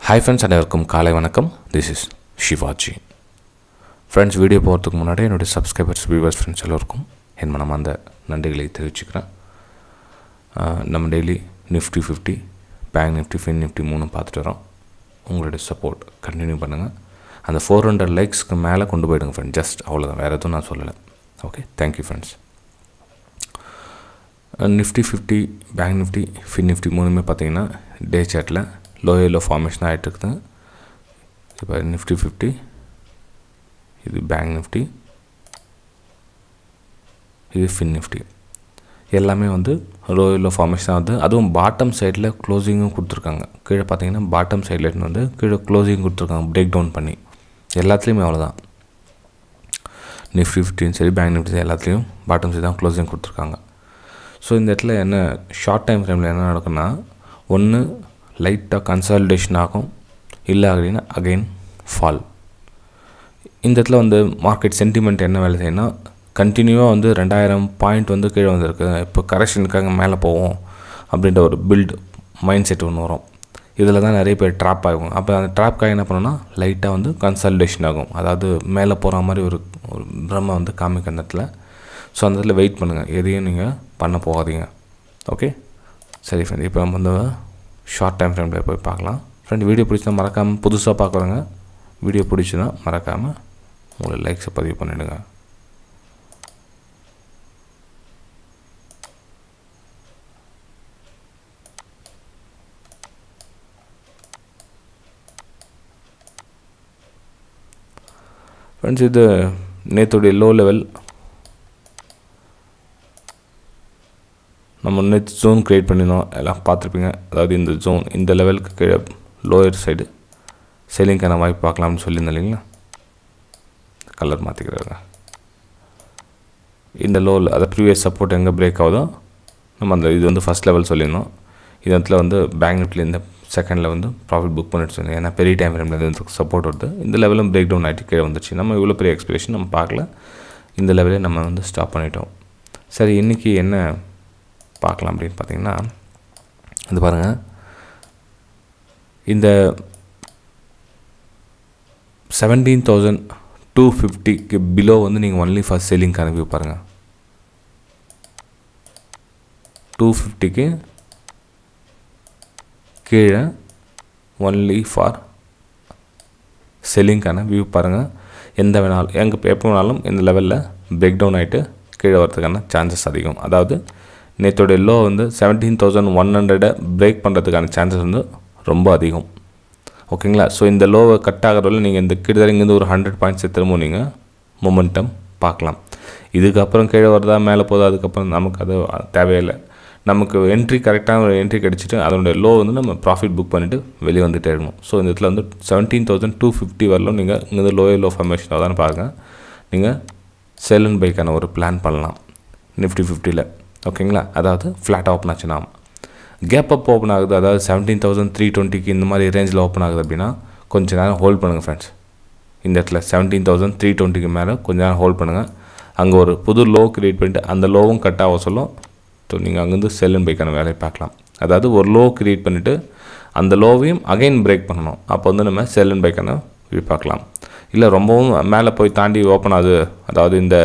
Hi friends, அனைவருக்கும் காலை வணக்கம். This is Shivaji. Friends, video போகிறதுக்கு முன்னாடி என்னுடைய சப்ஸ்கிரைபர்ஸ் வியூவர்ஸ் ஃப்ரெண்ட்ஸ் எல்லோருக்கும் என் மனமார்ந்த நன்றிகளை தெரிவிச்சுக்கிறேன். நம்ம daily Nifty 50 bank Nifty fin Nifty 3 பார்த்துட்டு வரோம். உங்களுடைய சப்போர்ட் கண்டினியூ பண்ணுங்கள். அந்த 400 லைக்ஸ்க்கு மேலே கொண்டு போயிடுங்க ஃப்ரெண்ட். ஜஸ்ட் அவ்வளோதான், வேறு எதுவும் நான் சொல்லலை. Okay, thank you friends. Nifty 50 bank Nifty fin Nifty 3மே பார்த்தீங்கன்னா டே சார்ட்டில் லோ ஃபார்மேஷன் ஆகிட்டு இருக்குது. இப்போ நிஃப்டி 50, இது பேங்க் நிஃப்டி, இது ஃபின் நிஃப்டி எல்லாமே வந்து லோ ஃபார்மேஷன் ஆகுது. அதுவும் பாட்டம் சைடில் க்ளோசிங்கும் கொடுத்துருக்காங்க. கீழே பார்த்தீங்கன்னா பாட்டம் சைடில் வந்து கீழே க்ளோசிங் கொடுத்துருக்காங்க பிரேக் டவுன் பண்ணி. எல்லாத்துலேயுமே அவ்வளோதான். நிஃப்டி 50 சரி பேங்க் நிஃப்டி எல்லாத்துலேயும் பாட்டம் சைடு தான் க்ளோசிங் கொடுத்துருக்காங்க. ஸோ இந்த இடத்துல என்ன ஷார்ட் டைம் ஃப்ரேமில் என்ன நடக்குன்னா, ஒன்று லைட்டாக கன்சாலிடேஷன் ஆகும், இல்லை அப்படின்னா அகெயின் ஃபால். இந்த இடத்துல வந்து மார்க்கெட் சென்டிமெண்ட் என்ன வேலை செய்யணும்னா, கண்டினியூவாக வந்து 2000 பாயிண்ட் வந்து கீழே வந்திருக்கு, இப்போ கரெக்ஷனுக்காக மேலே போவோம் அப்படின்ற ஒரு பில்ட் மைண்ட் செட் ஒன்று வரும். இதில் தான் நிறைய பேர் ட்ராப் ஆகும். அப்போ அந்த ட்ராப்காக என்ன பண்ணணும்னா லைட்டாக வந்து கன்சாலிடேஷன் ஆகும், அதாவது மேலே போகிற மாதிரி ஒரு பிரம்மை வந்து காமிக்க அந்த இடத்துல. ஸோ அந்த இடத்துல வெயிட் பண்ணுங்கள், எதையும் நீங்கள் பண்ண போகாதீங்க. ஓகே சரி ஃப்ரெண்ட், இப்போ நம்ம வந்து ஷார்ட் டைம் ஃப்ரேமில் போய் பார்க்கலாம். ஃப்ரெண்ட், வீடியோ பிடிச்சா மறக்காமல், புதுசாக பார்க்குறவங்க வீடியோ பிடிச்சுன்னா மறக்காமல் உங்களை லைக்ஸை பதிவு பண்ணிவிடுங்க. ஃப்ரெண்ட்ஸ், இது நேற்றுடைய லோ லெவல். நம்ம நேற்று ஜோன் க்ரியேட் பண்ணியிருந்தோம், எல்லாம் பார்த்துருப்பீங்க. அதாவது இந்த ஜோன், இந்த லெவலுக்கு கீழே லோயர் சைடு செல்லிங்கான வாய்ப்பு பார்க்கலாம்னு சொல்லியிருந்தேன் இல்லைங்களா. கலர் மாற்றிக்கிறாங்க. இந்த லோவில் அதை ப்ரீவியஸ் சப்போர்ட் எங்கே பிரேக் ஆகுதோ நம்ம அந்த இது வந்து ஃபஸ்ட் லெவல் சொல்லியிருந்தோம். இது இடத்துல வந்து பேங்க் நிஃப்டியில் இந்த செகண்டில் வந்து ப்ராஃபிட் புக் பண்ணிட்டு சொன்னேன். ஏன்னா பெரிய டைம் ஃப்ரேமில் இருந்து சப்போர்ட் வருது. இந்த லெவலும் பிரேக் டவுன் ஆகிட்டு கீழே வந்துச்சு. நம்ம இவ்வளோ பெரிய எக்ஸ்பிரேஷன் நம்ம பார்க்கல, இந்த லெவலே நம்ம வந்து ஸ்டாப் பண்ணிட்டோம். சரி, இன்றைக்கி என்ன பார்க்கலாம் அப்படின்னு பார்த்தீங்கன்னா, இது பாருங்கள், இந்த 17,250க்கு பிலோ வந்து நீங்கள் ஒன்லி ஃபார் செல்லிங்கான வியூ பாருங்கள். 250க்கு கீழே ஒன்லி ஃபார் செல்லிங்கான வியூ பாருங்கள். எந்த வேணாலும் எப்போ வேணாலும் இந்த லெவலில் பிரேக் டவுன் ஆகிட்டு கீழே வரதுக்கான சான்சஸ் அதிகம். அதாவது நேற்றோடைய லோ வந்து 17,100 பிரேக் பண்ணுறதுக்கான சான்சஸ் வந்து ரொம்ப அதிகம். ஓகேங்களா. ஸோ இந்த லோவை கட் ஆகிறதுல நீங்கள் இந்த கிட்டத்தட்ட இங்கேருந்து ஒரு 100 பாயிண்ட்ஸ் திரும்ப நீங்கள் மொமெண்டம் பார்க்கலாம். இதுக்கப்புறம் கீழே வருதா மேலே போதா அதுக்கப்புறம் நமக்கு அது தேவையில்லை. நமக்கு என்ட்ரி கரெக்டான ஒரு என்ட்ரி கிடச்சிட்டு அதனுடைய லோ வந்து நம்ம ப்ராஃபிட் புக் பண்ணிவிட்டு வெளியே வந்துகிட்டே இருக்கணும். ஸோ இந்த இடத்துல வந்து 17,250 வரலும் நீங்கள் இங்கே லோ ஃபார்மேஷன் தான் பாருங்கள். நீங்கள் செல் அண்ட் பைக்கான ஒரு பிளான் பண்ணலாம் நிஃப்டி 50ல். ஓகேங்களா. அதாவது ஃப்ளாட்டாக ஓப்பன் ஆச்சுன்னா கேப் அப் ஓப்பன் ஆகுது, அதாவது 17,320க்கு இந்த மாதிரி ரேஞ்சில் ஓப்பன் ஆகுது அப்படின்னா கொஞ்சம் நேரம் ஹோல்ட் பண்ணுங்கள் ஃப்ரெண்ட்ஸ். இந்த இடத்துல 17,320க்கு மேலே கொஞ்சம் நேரம் ஹோல்ட் பண்ணுங்கள். அங்கே ஒரு புது லோ க்ரியேட் பண்ணிவிட்டு அந்த லோவும் கட் ஆக சொல்லும். ஸோ நீங்கள் அங்கேருந்து செல் அண்ட் பைக்கான வேலையை பார்க்கலாம். அதாவது ஒரு லோ க்ரியேட் பண்ணிவிட்டு அந்த லோவையும் அகைன் பிரேக் பண்ணணும். அப்போ வந்து நம்ம செல் அண்ட் பைக்கான வியூ பார்க்கலாம். இல்லை ரொம்பவும் மேலே போய் தாண்டி ஓப்பன் ஆகுது, அதாவது இந்த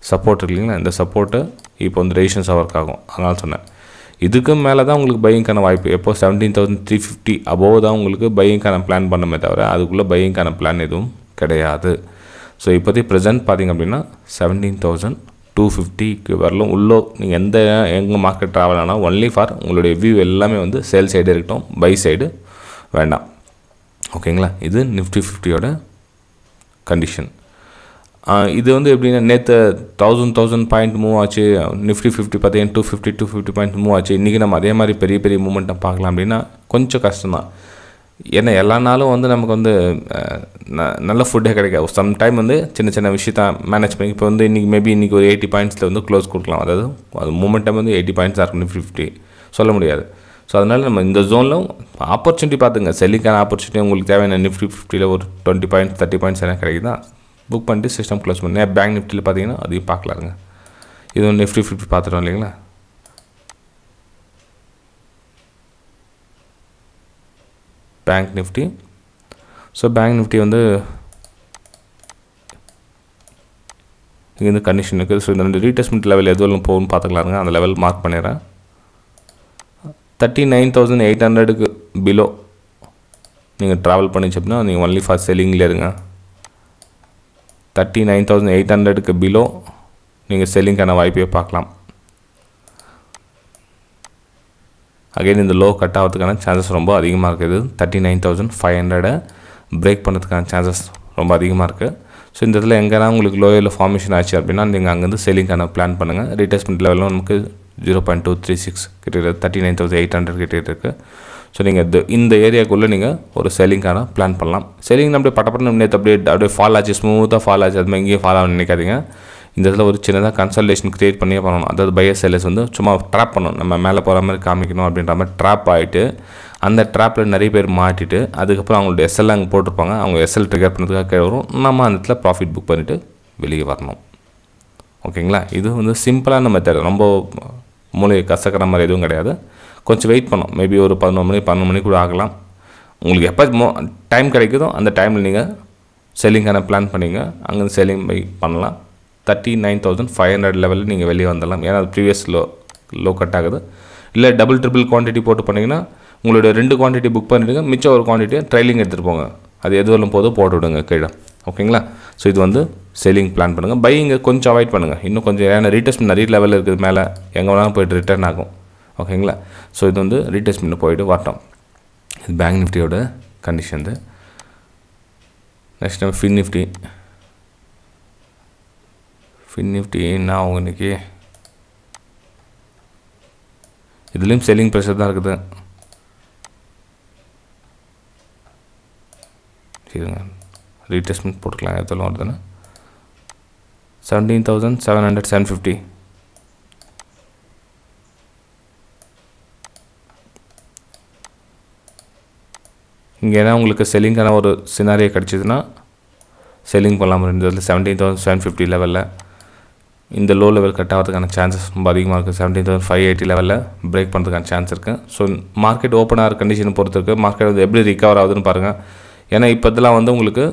சப்போர்ட் இல்லைங்களா, இந்த சப்போர்ட்டு இப்போ வந்து ரெசிஸ்டன்ஸ் ஒர்க் ஆகும். அதனால் சொன்னேன், இதுக்கு மேலே தான் உங்களுக்கு பையிங்கான வாய்ப்பு. எப்போ 17,350 அபோவ் தான் உங்களுக்கு பையிங்கான பிளான் பண்ணமே தவிர அதுக்குள்ளே பையிங்கான பிளான் எதுவும் கிடையாது. ஸோ இப்போதைக்கு ப்ரெசென்ட் பார்த்திங்க அப்படின்னா 17,250க்கு வரலும் உள்ளோ நீங்கள் எங்கே மார்க்கெட் ட்ராவல் ஆனால் ஒன்லி ஃபார் உங்களுடைய வியூ எல்லாமே வந்து சேல் சைடு இருக்கட்டும், பை சைடு வேண்டாம். ஓகேங்களா. இது நிஃப்டி 50யோட கண்டிஷன். இது வந்து எப்படின்னா நேற்று 1000 பாயிண்ட் மூவ் ஆச்சு. நிஃப்டி 50 பார்த்தீங்கன்னா 250 பாயிண்ட் மூவ் ஆச்சு. இன்றைக்கி நம்ம அதே மாதிரி பெரிய பெரிய மூமெண்ட்டை பார்க்கலாம் அப்படின்னா கொஞ்சம் கஷ்டம்தான். ஏன்னா எல்லா நாளும் வந்து நமக்கு வந்து நல்ல ஃபுட்டே கிடைக்காது. சம்டைம் வந்து சின்ன சின்ன விஷயத்த மேனேஜ் பண்ணி இப்போ வந்து இன்றைக்கி ஒரு 80 பாயிண்ட்ஸில் வந்து க்ளோஸ் கொடுக்கலாம். அதாவது அது மூமெண்டம் வந்து 80 பாயிண்ட்ஸாக இருக்கும் நிஃப்டி 50 சொல்ல முடியாது. ஸோ அதனால் நம்ம இந்த ஜோனில் ஆப்பர்ச்சுனிட்டி பார்த்துங்க. செல்லிங்கான ஆப்பர்ச்சுனிட்டி உங்களுக்கு தேவையான நிஃப்டி 50ல் ஒரு 20 பாயிண்ட்ஸ் 30 பாயிண்ட்ஸ் என்ன கிடைக்குதா புக் பண்ணிட்டு சிஸ்டம் க்ளோஸ் பண்ணி பேங்க் நிஃப்டியில் பார்த்தீங்கன்னா அதையும் பார்க்கலாங்க. இது ஒன்று நிஃப்டி 50 பார்த்துட்டோம் இல்லைங்களா. Bank Nifty. So bank Nifty வந்து இங்கேருந்து கண்டிஷன் இருக்குது. ஸோ இந்த 2 ரீட்ரேஸ்மெண்ட் லெவல் எதுவும் போகும்னு பார்த்துக்கலாருங்க. அந்த லெவல் மார்க் பண்ணிடுறேன். 39,800க்கு பிலோ நீங்கள் ட்ராவல் பண்ணிச்சு அப்படின்னா நீங்கள் ஒன்லி ஃபார் செல்லிங்கில் இருங்க. 39,800க்கு பிலோ நீங்கள் செல்லிங்கான வாய்ப்பையே பார்க்கலாம். அகைன் இந்த லோ கட் ஆகிறதுக்கான சான்சஸ் ரொம்ப அதிகமாக இருக்குது. 39,500 பிரேக் பண்ணுறதுக்கான சான்சஸ் ரொம்ப அதிகமாக இருக்குது. ஸோ இந்த இடத்துல எங்கன்னா உங்களுக்கு லோயில் ஃபார்மேஷன் ஆச்சு அப்படின்னா நீங்கள் அங்கேருந்து செல்லிங்கான பிளான் பண்ணுங்கள். ரீட்ரேஸ்மெண்ட் லெவலும் நமக்கு 0.236 கிட்ட 39,800 கிட்ட இருக்குது. ஸோ நீங்கள் இந்த ஏரியாவுக்குள்ளே நீங்கள் ஒரு செல்லிங்கான பிளான் பண்ணலாம். செல்லிங் அப்படியே பட்டப்பட்டு நேற்று அப்படியே ஃபால் ஆச்சு, ஸ்மூத்தாக ஃபால் ஆச்சு, அது மாதிரி இங்கேயும் ஃபால் ஆகணும்னு நினைக்காதீங்க. இந்த இடத்துல ஒரு சின்னதாக கன்சல்டேஷன் க்ரியேட் பண்ணியே பண்ணணும். அதாவது பையர் செல்லர்ஸ் வந்து சும்மா ட்ராப் பண்ணணும், நம்ம மேலே போகிற மாதிரி காமிக்கணும் அப்படின்ற மாதிரி ட்ராப் ஆகிட்டு அந்த ட்ராப்பில் நிறைய பேர் மாட்டிட்டு அதுக்கப்புறம் அவங்களோட எஸ்எல் அங்கே போட்டிருப்பாங்க. அவங்க எஸ்எல் ட்ரிகர் பண்ணுறதுக்காக கீழே வரும். நம்ம அந்த இடத்துல ப்ராஃபிட் புக் பண்ணிவிட்டு வெளியே வரணும். ஓகேங்களா? இது வந்து சிம்பிளான மெத்தட், ரொம்ப மூளையை கசக்கிற மாதிரி எதுவும் கிடையாது. கொஞ்சம் வெயிட் பண்ணோம். மேபி ஒரு 11 மணி கூட ஆகலாம். உங்களுக்கு எப்போ டைம் கிடைக்குதோ அந்த டைமில் நீங்கள் செல்லிங்கான பிளான் பண்ணிங்க. அங்கே செல்லிங் பை பண்ணலாம். 39,500 லெவலில் நீங்கள் வெளியே வந்துடலாம். ஏன்னா அது ப்ரீவியஸ் லோ கட் ஆகுது. இல்லை டபுள் ட்ரிபிள் குவான்டிட்டி போட்டு பண்ணிங்கன்னா உங்களுடைய 2 குவான்டிட்டி புக் பண்ணிவிடுங்க. மிச்சம் ஒரு குவான்டிட்டியை ட்ரைலிங் எடுத்துகிட்டு போங்க. அது எது வரலும் போதும் போட்டு விடுங்க கீழே. ஓகேங்களா? ஸோ இது வந்து செல்லிங் பிளான் பண்ணுங்கள். பையிங்க கொஞ்சம் அவாய்ட் பண்ணுங்கள். இன்னும் கொஞ்சம் ஏன்னா ரீட்ரேஸ்மெண்ட் நிறைய லெவலில் இருக்குது. மேலே எங்கே வேணாலும் போய்ட்டு ரிட்டர்ன் ஆகும். ஓகேங்களா? ஸோ இது வந்து ரீட்ரேஸ்மெண்ட் போய்ட்டு வரட்டும். இது பேங்க் நிஃப்டியோட condition. Next time fin Nifty என்ன ஆகும் இன்றைக்கி? இதுலேயும் செல்லிங் ப்ரெஷர் தான் இருக்குது. சரிங்க, ரீட்ரேஸ்மெண்ட் போட்டுக்கலாம். எவ்வளோ வருதுன்னா 17,700 750. இங்கே ஏன்னா உங்களுக்கு செல்லிங்கான ஒரு சினாரியோ கிடச்சிதுன்னா செல்லிங் பண்ணலாம். இருந்ததில் 17,750 லெவலில் இந்த லோ லெவல் கட் ஆகிறதுக்கான சான்சஸ் ரொம்ப அதிகமாக இருக்குது. 17,580 லெவலில் பிரேக் பண்ணுறதுக்கான சான்ஸ் இருக்குது. ஸோ மார்க்கெட் ஓப்பன் ஆகிற கண்டிஷனை பொறுத்து இருக்குது. மார்க்கெட் வந்து எப்படி ரிகவர் ஆகுதுன்னு பாருங்கள். ஏன்னா இப்போ இதெல்லாம் வந்து உங்களுக்கு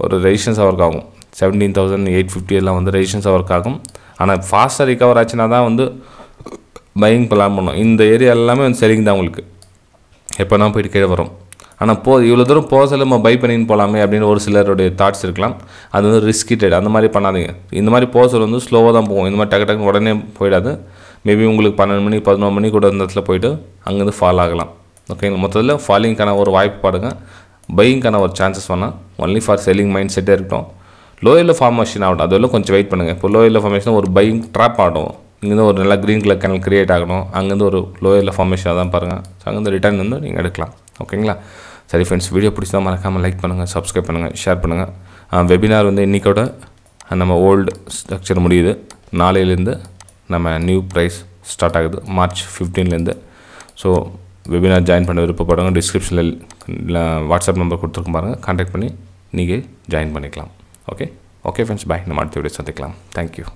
ஒரு ரெசிஸ்டன்ஸ் ஒர்க் ஆகும். 17,850 எல்லாம் வந்து ரெசிஸ்டன்ஸ் ஒர்க் ஆகும். ஆனால் ஃபாஸ்ட்டாக ரிகவர் ஆச்சுன்னா தான் வந்து பையிங் பிளான் பண்ணணும். இந்த ஏரியா எல்லாமே வந்து செல்லிங் தான் உங்களுக்கு. எப்போனா போய்ட்டு கீழே வரும். ஆனால் இவ்வளோ தூரம் போக நம்ம பை பண்ணின்னு போகலாமே அப்படின்னு ஒரு சிலருடைய தாட்ஸ் இருக்கலாம். அது வந்து ரிஸ்கி ட்ரேட். அந்த மாதிரி பண்ணாதீங்க. இந்த மாதிரி போக வந்து ஸ்லோவாக தான் போகும். இந்த மாதிரி டக்கு உடனே போயிடாது. மேபி உங்களுக்கு 12 மணி 11 மணி கூட இந்த இடத்துல போய்ட்டு அங்கேருந்து ஃபால் ஆகலாம். ஓகேங்களா? மொத்தத்தில் ஃபாலிங்கான ஒரு வாய்ப்பு பாருங்க. பையிங்கான ஒரு சான்சஸ் வேணால் ஒன்லி ஃபார் செல்லிங் மைண்ட் செட்டே இருக்கட்டும். லோயரில் ஃபார்மேஷன் ஆகட்டும். அதெல்லாம் கொஞ்சம் வெயிட் பண்ணுங்கள். இப்போ லோயரில் ஃபார்மேஷன் ஒரு பையிங் ட்ராப் ஆகட்டும். இங்கேருந்து ஒரு நல்லா க்ரீன் கலர் கேனல் க்ரியேட் ஆகணும். அங்கேருந்து ஒரு லோயரில் ஃபார்மேஷனாக தான் பாருங்கள். ஸோ அங்கேருந்து ரிட்டர்ன் வந்து நீங்கள் எடுக்கலாம். ஓகேங்களா? சரி ஃப்ரெண்ட்ஸ், வீடியோ பிடிச்சா மறக்காமல் லைக் பண்ணுங்கள், சப்ஸ்கிரைப் பண்ணுங்கள், ஷேர் பண்ணுங்கள். வெபினார் வந்து இன்றைக்கோட நம்ம ஓல்டு ஸ்ட்ரக்சர் முடியுது. நாளையிலேருந்து நம்ம நியூ ப்ரைஸ் ஸ்டார்ட் ஆகுது March 15லேருந்து. ஸோ வெபினார் ஜாயின் பண்ண விருப்பப்படுங்க. டிஸ்கிரிப்ஷனில் வாட்ஸ்அப் நம்பர் கொடுத்துருக்கும் பாருங்கள். கான்டாக்ட் பண்ணி நீங்கள் ஜாயின் பண்ணிக்கலாம். ஓகே ஃப்ரெண்ட்ஸ், பாய். நம்ம அடுத்த வீடியோ சந்திக்கலாம். தேங்க்யூ.